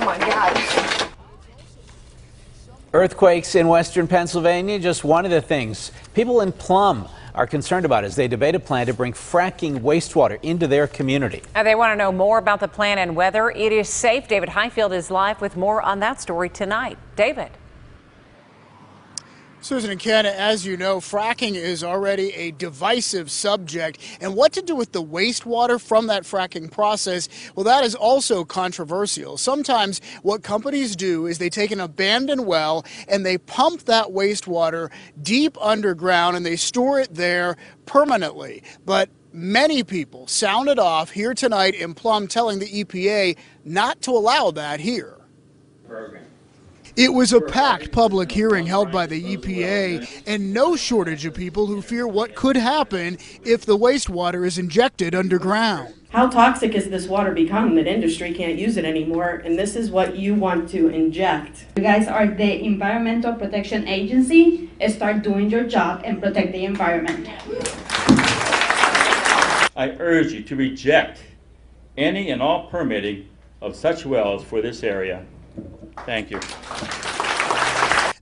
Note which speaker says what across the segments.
Speaker 1: my God.
Speaker 2: Earthquakes in western Pennsylvania, just one of the things people in Plum are concerned about as they debate a plan to bring fracking wastewater into their community.
Speaker 3: They want to know more about the plan and whether it is safe. David Highfield is live with more on that story tonight. David.
Speaker 4: Susan and Ken, as you know, fracking is already a divisive subject, and what to do with the wastewater from that fracking process, well, that is also controversial. Sometimes what companies do is they take an abandoned well and they pump that wastewater deep underground and they store it there permanently. But many people sounded off here tonight in Plum telling the EPA not to allow that here. It was a packed public hearing held by the EPA, and no shortage of people who fear what could happen if the wastewater is injected underground.
Speaker 5: How toxic has this water become that industry can't use it anymore, and this is what you want to inject?
Speaker 6: You guys are the Environmental Protection Agency. Start doing your job and protect the environment.
Speaker 7: I urge you to reject any and all permitting of such wells for this area. Thank you.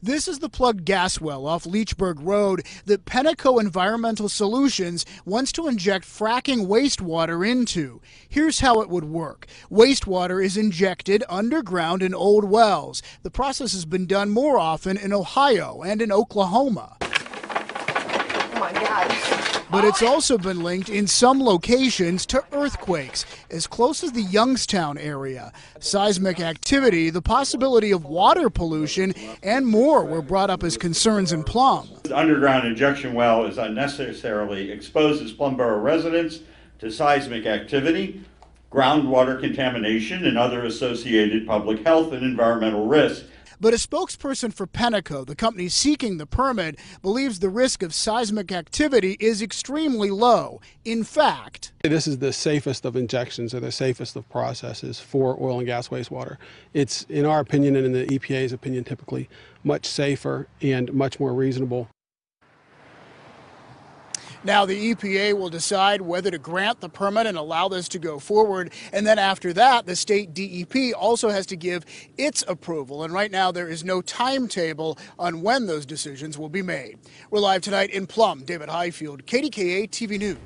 Speaker 4: This is the plugged gas well off Leechburg Road that Pennaco Environmental Solutions wants to inject fracking wastewater into. Here's how it would work. Wastewater is injected underground in old wells. The process has been done more often in Ohio and in Oklahoma.
Speaker 1: Oh my God.
Speaker 4: But it's also been linked in some locations to earthquakes, as close as the Youngstown area. Seismic activity, the possibility of water pollution, and more were brought up as concerns in Plum.
Speaker 8: The underground injection well is unnecessarily exposes Plum Borough residents to seismic activity, groundwater contamination, and other associated public health and environmental risks.
Speaker 4: But a spokesperson for Pennaco, the company seeking the permit, believes the risk of seismic activity is extremely low. In fact,
Speaker 9: this is the safest of injections or the safest of processes for oil and gas wastewater. It's, in our opinion and in the EPA's opinion, typically much safer and much more reasonable.
Speaker 4: Now the EPA will decide whether to grant the permit and allow this to go forward. And then after that, the state DEP also has to give its approval. And right now there is no timetable on when those decisions will be made. We're live tonight in Plum. David Highfield, KDKA-TV News.